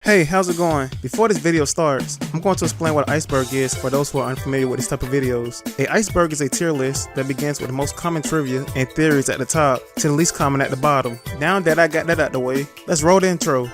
Hey, how's it going? Before this video starts, I'm going to explain what an iceberg is for those who are unfamiliar with this type of videos. A iceberg is a tier list that begins with the most common trivia and theories at the top to the least common at the bottom. Now that I got that out the way, let's roll the intro.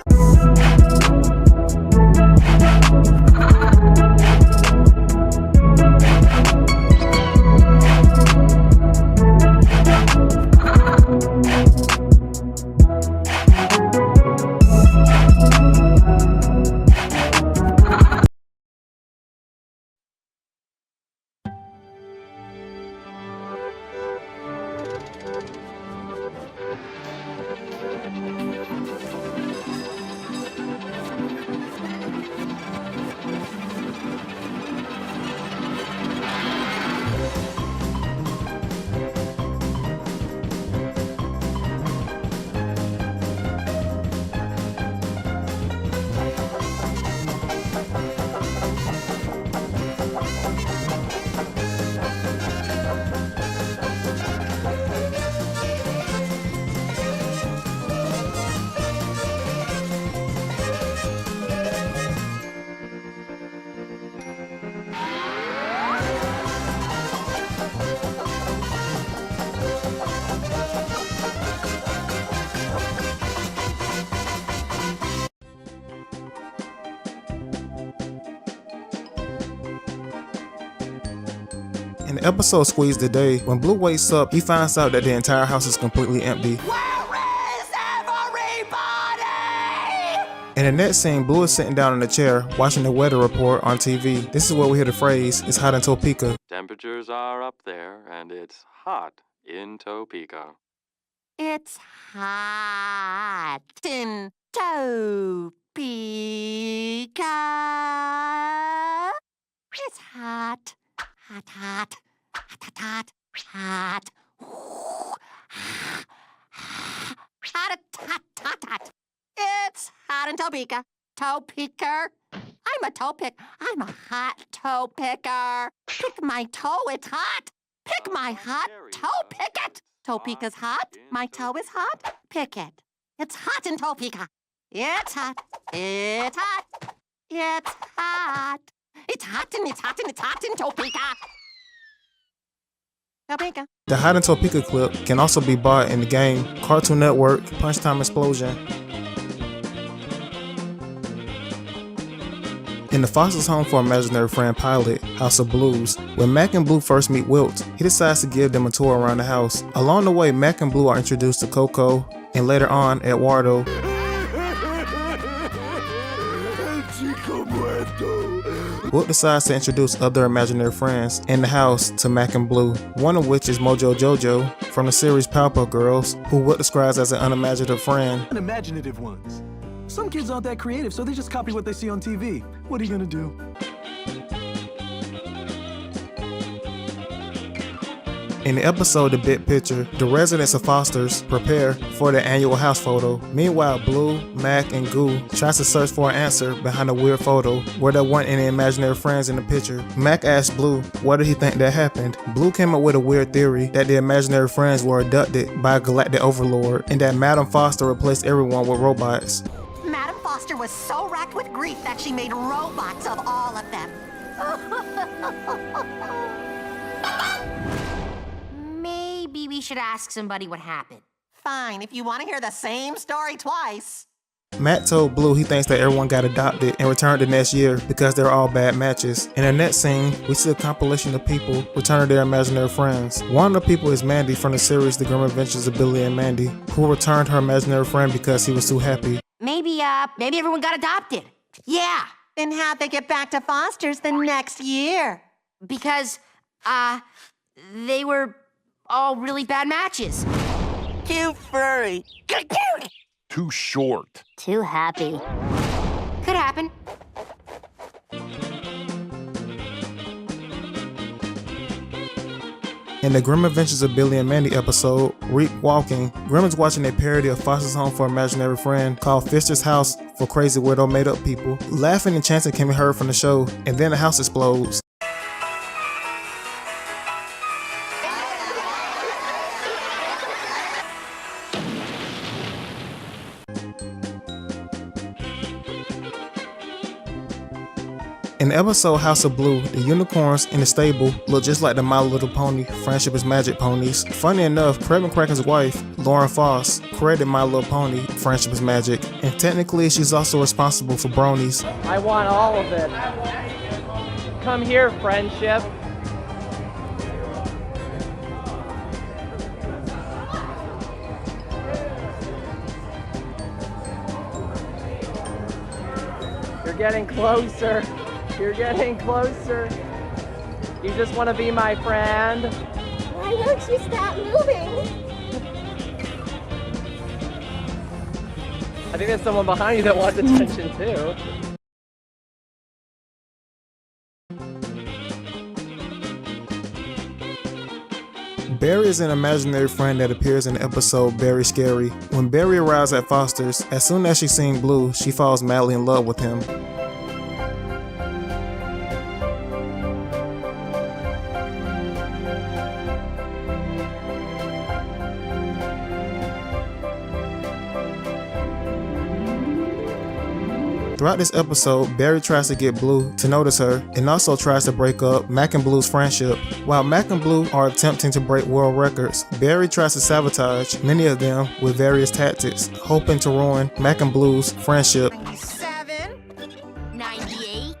In the episode Squeeze the Day, when Blue wakes up, he finds out that the entire house is completely empty. Where is everybody? In the next scene, Blue is sitting down in a chair, watching the weather report on TV. This is where we hear the phrase, "It's hot in Topeka." Temperatures are up there, and it's hot in Topeka. It's hot in Topeka. It's hot. Hot, hot, hot, hot, hot, hot. Hot, hot, hot, hot. It's hot in Topeka. Toe picker. I'm a toe pick. I'm a hot toe picker. Pick my toe, it's hot. Pick my hot toe, pick it. Topeka's hot. My toe is hot. Pick it. It's hot in Topeka. It's hot. It's hot. It's hot. It's hot and it's hot and it's hot in Topeka. Topeka. The Hot in Topeka clip can also be bought in the game Cartoon Network Punch Time Explosion. In the Foster's Home for Imaginary Friend pilot, House of Blues, when Mac and Bloo first meet Wilt, he decides to give them a tour around the house. Along the way, Mac and Bloo are introduced to Coco, and later on, Eduardo. Wilt decides to introduce other imaginary friends in the house to Mac and Bloo, one of which is Mojo Jojo from the series Powerpuff Girls, who Wilt describes as an unimaginative friend. Unimaginative ones. Some kids aren't that creative, so they just copy what they see on TV. What are you gonna do? In the episode The Big Picture, the residents of Foster's prepare for their annual house photo. Meanwhile, Blue, Mac, and Goo tries to search for an answer behind a weird photo where there weren't any imaginary friends in the picture. Mac asked Blue what did he think that happened. Blue came up with a weird theory that the imaginary friends were abducted by a galactic overlord and that Madam Foster replaced everyone with robots. Madam Foster was so racked with grief that she made robots of all of them. Maybe we should ask somebody what happened. Fine, if you want to hear the same story twice. Matt told Blue he thinks that everyone got adopted and returned the next year because they're all bad matches. In the next scene, we see a compilation of people returning their imaginary friends. One of the people is Mandy from the series The Grim Adventures of Billy and Mandy, who returned her imaginary friend because he was too happy. Maybe everyone got adopted. Yeah, and how'd they get back to Foster's the next year? Because, they were all really bad matches. Too furry. Too short. Too happy. Could happen. In the Grim Adventures of Billy and Mandy episode, Reap Walking, Grim is watching a parody of Foster's Home for Imaginary Friend called Fister's House for Crazy Weirdo Made Up People. Laughing and chanting can be heard from the show, and then the house explodes. In the episode House of Blue, the unicorns in the stable look just like the My Little Pony Friendship is Magic ponies. Funny enough, Craig McCracken's wife, Lauren Foss, created My Little Pony Friendship is Magic, and technically she's also responsible for bronies. I want all of it. Come here, friendship. You're getting closer. You're getting closer. You just want to be my friend? Why won't you stop moving? I think there's someone behind you that wants attention too. Barry is an imaginary friend that appears in the episode Barry Scary. When Barry arrives at Foster's, as soon as she's seen Blue, she falls madly in love with him. Throughout this episode, Barry tries to get Blue to notice her and also tries to break up Mac and Blue's friendship. While Mac and Blue are attempting to break world records, Barry tries to sabotage many of them with various tactics, hoping to ruin Mac and Blue's friendship. 97, 98,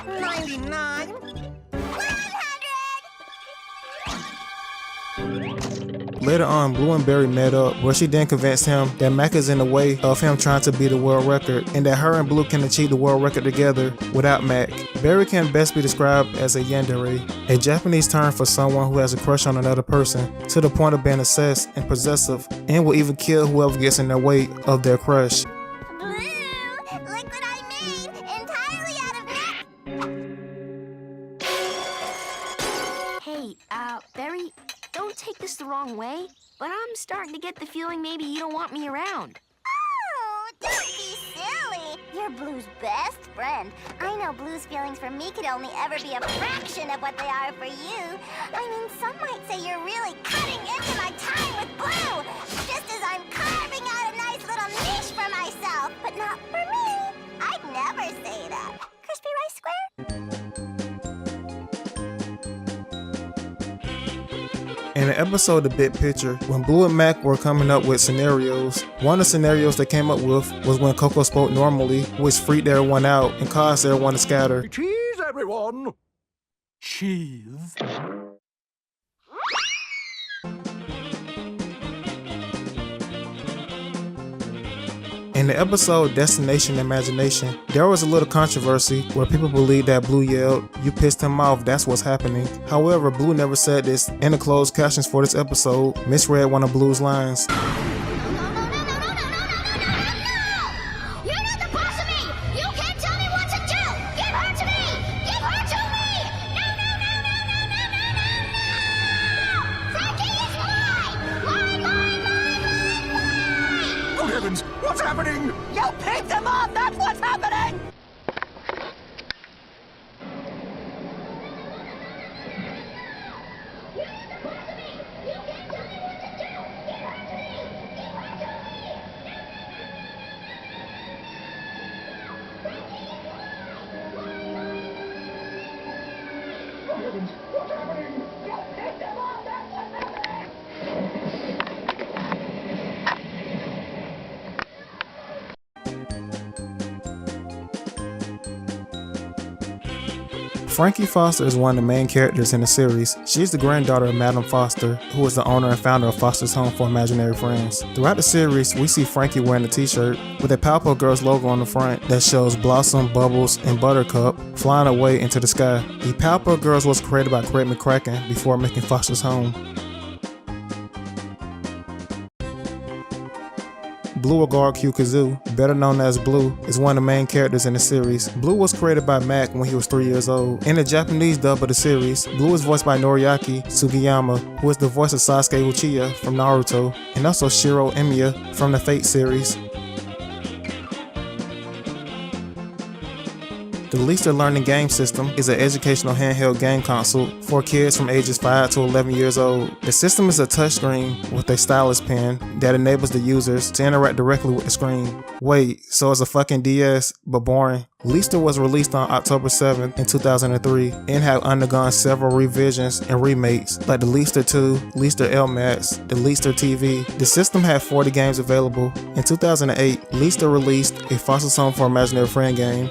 99, 100! Later on, Blue and Barry met up, where she then convinced him that Mac is in the way of him trying to beat the world record, and that her and Blue can achieve the world record together without Mac. Barry can best be described as a yandere, a Japanese term for someone who has a crush on another person, to the point of being obsessed and possessive, and will even kill whoever gets in their way of their crush. Blue, look what I made! Entirely out of Hey, Barry, don't take this the wrong way, but I'm starting to get the feeling maybe you don't want me around. Oh, don't be silly. You're Blue's best friend. I know Blue's feelings for me could only ever be a fraction of what they are for you. I mean, some might say you're really cutting into my time with Blue, just as I'm carving out a nice little niche for myself. But not for me. I'd never say that. Crispy Rice Square? In the episode The Big Picture, when Blue and Mac were coming up with scenarios, one of the scenarios they came up with was when Coco spoke normally, which freaked everyone out and caused everyone to scatter. Cheese, everyone! Cheese. In the episode Destination Imagination, there was a little controversy where people believed that Blue yelled, "You pissed him off, that's what's happening." However, Blue never said this, and the closed captions for this episode misread one of Blue's lines. You're not the boss of me! You can't tell me what to do! Give her to me! Give her to me! No! Frankie is mine! Mine! Good heavens, what's happening? You picked him up! That's what's happening! Frankie Foster is one of the main characters in the series. She's the granddaughter of Madam Foster, who is the owner and founder of Foster's Home for Imaginary Friends. Throughout the series, we see Frankie wearing a t-shirt with a Powerpuff Girls logo on the front that shows Blossom, Bubbles, and Buttercup flying away into the sky. The Powerpuff Girls was created by Craig McCracken before making Foster's Home. Blue Regard Q Kazoo, better known as Blue, is one of the main characters in the series. Blue was created by Mac when he was 3 years old. In the Japanese dub of the series, Blue is voiced by Noriaki Sugiyama, who is the voice of Sasuke Uchiha from Naruto, and also Shiro Emiya from the Fate series. The Leaster Learning Game System is an educational handheld game console for kids from ages 5 to 11 years old. The system is a touchscreen with a stylus pen that enables the users to interact directly with the screen. Wait, so it's a fucking DS, but boring. Leaster was released on October 7th in 2003 and have undergone several revisions and remakes like the Leaster 2, Leaster LMAX, the Leaster TV. The system had 40 games available. In 2008, Leaster released a Foster's Home for Imaginary Friend game.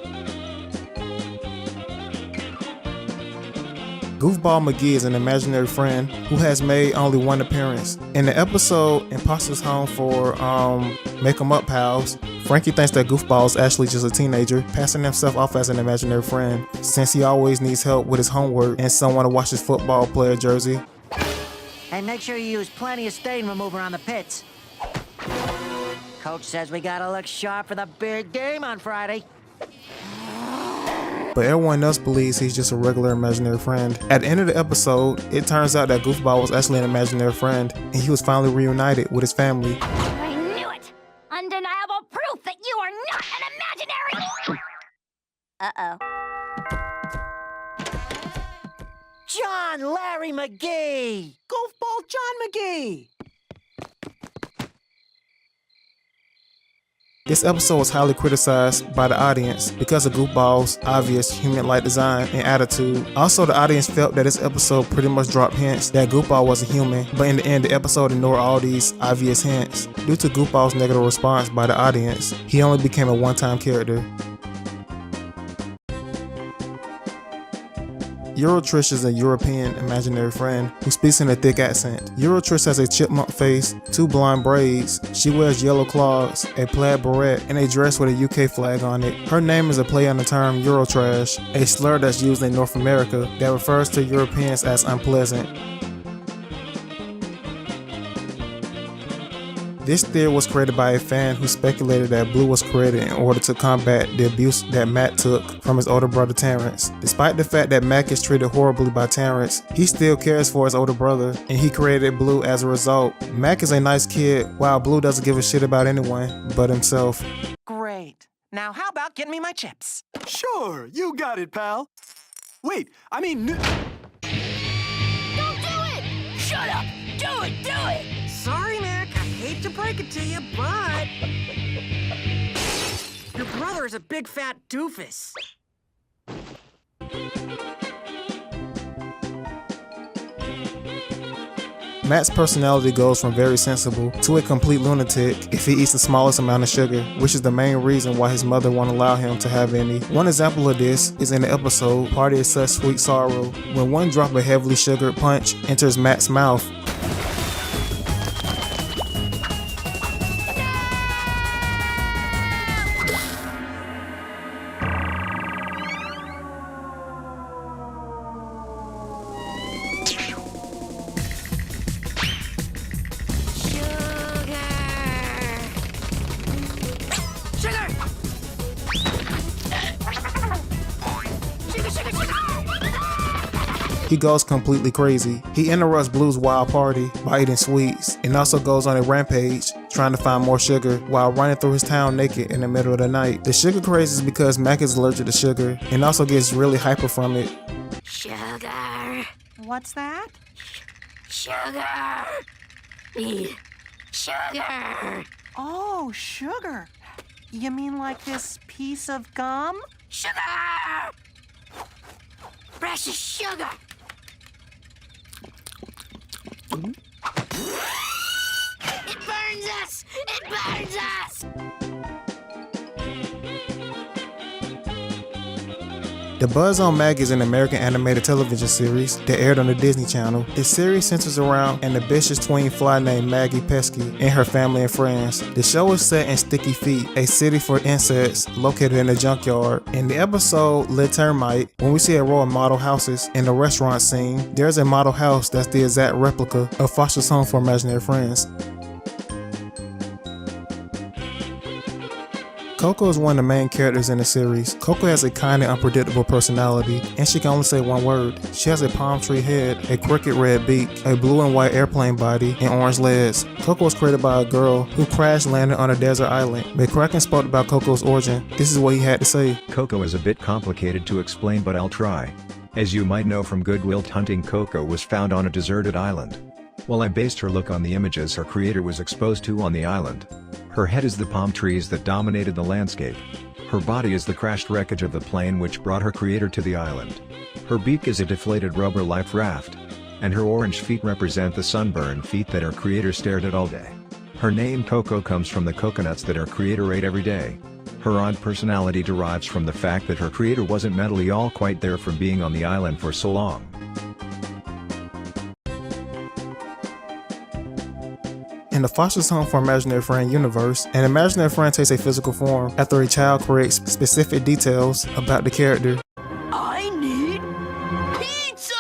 Goofball McGee is an imaginary friend who has made only one appearance. In the episode Imposter's Home for Make 'em Up Pals, Frankie thinks that Goofball is actually just a teenager, passing himself off as an imaginary friend, since he always needs help with his homework and someone to watch his football player jersey. Hey, make sure you use plenty of stain remover on the pits. Coach says we gotta look sharp for the big game on Friday. But everyone else believes he's just a regular imaginary friend. At the end of the episode, it turns out that Goofball was actually an imaginary friend, and he was finally reunited with his family. I knew it! Undeniable proof that you are not an imaginary... John Larry McGee! Goofball John McGee! This episode was highly criticized by the audience because of Goofball's obvious human-like design and attitude. Also, the audience felt that this episode pretty much dropped hints that Goofball wasn't human, but in the end, the episode ignored all these obvious hints. Due to Goofball's negative response by the audience, he only became a one-time character. Eurotrish is a European imaginary friend who speaks in a thick accent. Eurotrish has a chipmunk face, 2 blonde braids, she wears yellow clogs, a plaid beret, and a dress with a UK flag on it. Her name is a play on the term Eurotrash, a slur that's used in North America that refers to Europeans as unpleasant. This theory was created by a fan who speculated that Blue was created in order to combat the abuse that Matt took from his older brother Terrence. Despite the fact that Mac is treated horribly by Terrence, he still cares for his older brother, and he created Blue as a result. Mac is a nice kid, while Blue doesn't give a shit about anyone but himself. Great. Now how about getting me my chips? Sure, you got it, pal. Wait, I mean... Don't do it! Shut up! Do it! Do it! Sorry, Mac. I hate to break it to you, but... your brother is a big fat doofus. Matt's personality goes from very sensible to a complete lunatic if he eats the smallest amount of sugar, which is the main reason why his mother won't allow him to have any. One example of this is in the episode Party is Such Sweet Sorrow, when one drop of heavily sugared punch enters Matt's mouth. He goes completely crazy. He interrupts Blue's wild party by eating sweets and also goes on a rampage trying to find more sugar while running through his town naked in the middle of the night. The sugar craze is because Mac is allergic to sugar and also gets really hyper from it. Sugar. What's that? Sugar. Need sugar. Oh, sugar. You mean like this piece of gum? Sugar. Precious sugar. It burns us! It burns us! The Buzz on Mag is an American animated television series that aired on the Disney Channel. The series centers around an ambitious tween fly named Maggie Pesky and her family and friends. The show is set in Sticky Feet, a city for insects located in a junkyard. In the episode Le Termite, when we see a row of model houses in the restaurant scene, there's a model house that's the exact replica of Foster's Home for Imaginary Friends. Coco is one of the main characters in the series. Coco has a kind and unpredictable personality, and she can only say one word. She has a palm tree head, a crooked red beak, a blue and white airplane body, and orange legs. Coco was created by a girl who crash landed on a desert island. McCracken spoke about Coco's origin. This is what he had to say. Coco is a bit complicated to explain, but I'll try. As you might know from Good Will Hunting, Coco was found on a deserted island. While I based her look on the images her creator was exposed to on the island. Her head is the palm trees that dominated the landscape. Her body is the crashed wreckage of the plane which brought her creator to the island. Her beak is a deflated rubber life raft. And her orange feet represent the sunburned feet that her creator stared at all day. Her name Coco comes from the coconuts that her creator ate every day. Her odd personality derives from the fact that her creator wasn't mentally all quite there from being on the island for so long. In the Foster's Home for Imaginary Friend universe, an imaginary friend takes a physical form after a child creates specific details about the character. I need pizza!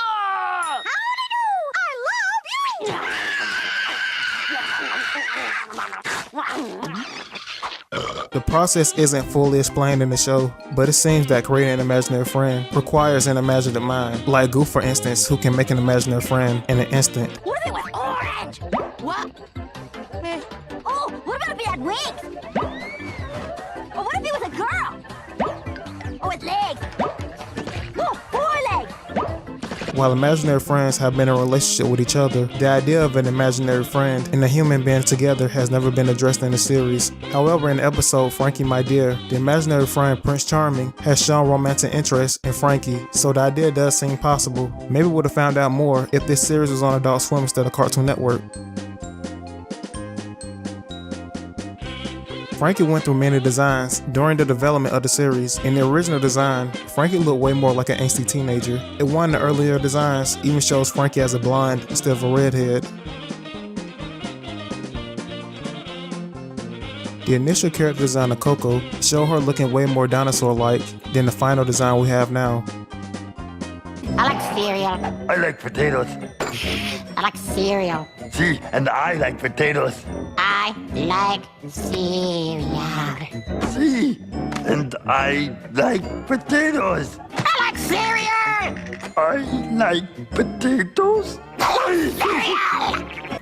The process isn't fully explained in the show, but it seems that creating an imaginary friend requires an imaginative mind, like Goof for instance, who can make an imaginary friend in an instant. What are they with orange? What? Oh, what about if he had wings? Or what if he was a girl? Or with legs? Oh, 4 legs! While imaginary friends have been in a relationship with each other, the idea of an imaginary friend and a human being together has never been addressed in the series. However, in the episode Frankie My Dear, the imaginary friend Prince Charming has shown romantic interest in Frankie, so the idea does seem possible. Maybe we would have found out more if this series was on Adult Swim instead of Cartoon Network. Frankie went through many designs during the development of the series. In the original design, Frankie looked way more like an angsty teenager. In one of the earlier designs even shows Frankie as a blonde instead of a redhead. The initial character design of Coco showed her looking way more dinosaur-like than the final design we have now. I like cereal. I like potatoes. I like cereal. See, and I like potatoes. I like cereal. See, and I like potatoes. I like cereal! I like potatoes. Cereal!